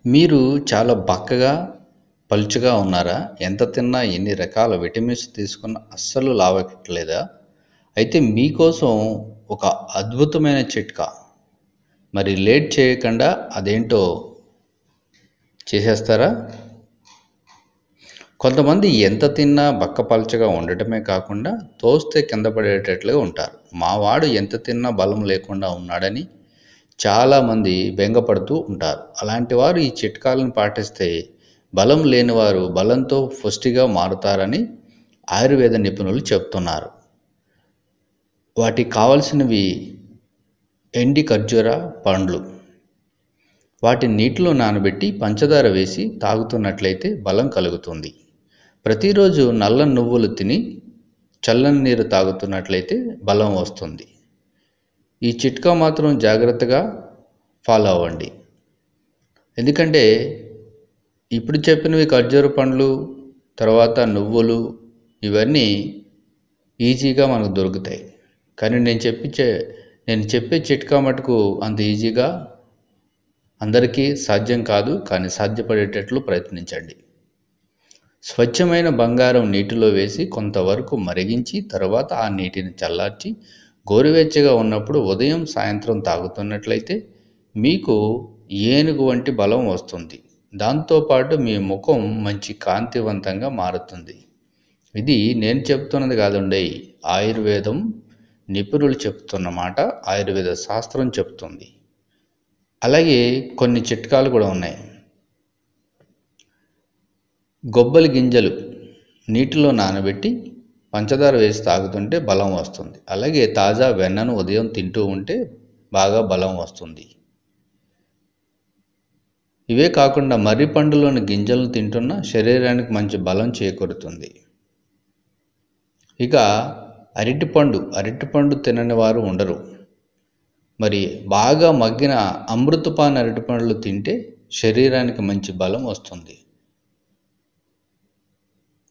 మీరు చాలా బక్కగా, పలుచగా ఉన్నారా? ఎంత తిన్నా, ఎన్ని రకాల విటమిన్స్ తీసుకున్నా అస్సలు లావెక్కట్లేదా? అయితే మీకోసం ఒక అద్భుతమైన చిట్కా. మరి లేట్ చేయకుండా అదేంటో చేసేస్తారా? కొంతమంది ఎంత తిన్నా బక్కపలచగా ఉండటమే కాకుండా తోస్తే కింద పడేటట్లుగా ఉంటారు. మావాడు ఎంత తిన్నా బలం లేకుండా ఉన్నాడని చాలామంది బెంగపడుతూ ఉంటారు. అలాంటి వారు ఈ చిట్కాలను పాటిస్తే బలం లేనివారు బలంతో పుష్టిగా మారుతారని ఆయుర్వేద నిపుణులు చెప్తున్నారు. వాటికి కావలసినవి ఎండి ఖర్జూర పండ్లు. వాటిని నీటిలో నానబెట్టి పంచదార వేసి తాగుతున్నట్లయితే బలం కలుగుతుంది. ప్రతిరోజు నల్ల నువ్వులు తిని చల్లని నీరు తాగుతున్నట్లయితే బలం వస్తుంది. ఈ చిట్కా మాత్రం జాగ్రత్తగా ఫాలో అవ్వండి. ఎందుకంటే ఇప్పుడు చెప్పినవి ఖర్జూర పండ్లు, తర్వాత నువ్వులు, ఇవన్నీ ఈజీగా మనకు దొరుకుతాయి. కానీ నేను చెప్పే చిట్కా మటుకు అంత ఈజీగా అందరికీ సాధ్యం కాదు. కానీ సాధ్యపడేటట్లు ప్రయత్నించండి. స్వచ్ఛమైన బంగారం నీటిలో వేసి కొంతవరకు మరిగించి తర్వాత ఆ నీటిని చల్లార్చి గోరువెచ్చగా ఉన్నప్పుడు ఉదయం సాయంత్రం తాగుతున్నట్లయితే మీకు ఏనుగు వంటి బలం వస్తుంది. దాంతోపాటు మీ ముఖం మంచి కాంతివంతంగా మారుతుంది. ఇది నేను చెప్తున్నది కాదండి, ఆయుర్వేదం నిపుణులు చెప్తున్న మాట, ఆయుర్వేద శాస్త్రం చెప్తుంది. అలాగే కొన్ని చిట్కాలు కూడా ఉన్నాయి. గొబ్బలి గింజలు నీటిలో నానబెట్టి పంచదార వేసి తాగుతుంటే బలం వస్తుంది. అలాగే తాజా వెన్నను ఉదయం తింటూ ఉంటే బాగా బలం వస్తుంది. ఇవే కాకుండా మర్రి పండులోని గింజలను తింటున్న శరీరానికి మంచి బలం చేకూరుతుంది. ఇక అరటిపండు తినని వారు ఉండరు. మరి బాగా మగ్గిన అమృతపాన అరటిపండ్లు తింటే శరీరానికి మంచి బలం వస్తుంది.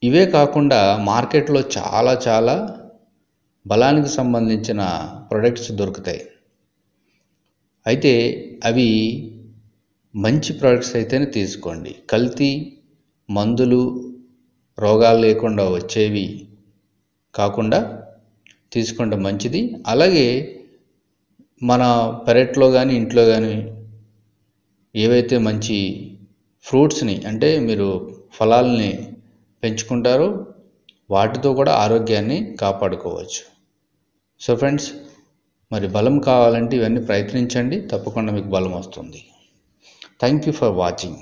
ఇవే కాకుండా మార్కెట్లో చాలా బలానికి సంబంధించిన ప్రొడక్ట్స్ దొరుకుతాయి. అయితే అవి మంచి ప్రొడక్ట్స్ అయితేనే తీసుకోండి. కల్తీ మందులు, రోగాలు లేకుండా వచ్చేవి కాకుండా తీసుకుంటే మంచిది. అలాగే మన పెరట్లో కానీ ఇంట్లో కానీ ఏవైతే మంచి ఫ్రూట్స్ని, అంటే మీరు ఫలాల్ని పెంచుకుంటారో వాటితో కూడా ఆరోగ్యాన్ని కాపాడుకోవచ్చు. సో ఫ్రెండ్స్, మరి బలం కావాలంటే ఇవన్నీ ప్రయత్నించండి, తప్పకుండా మీకు బలం వస్తుంది. Thank you for watching.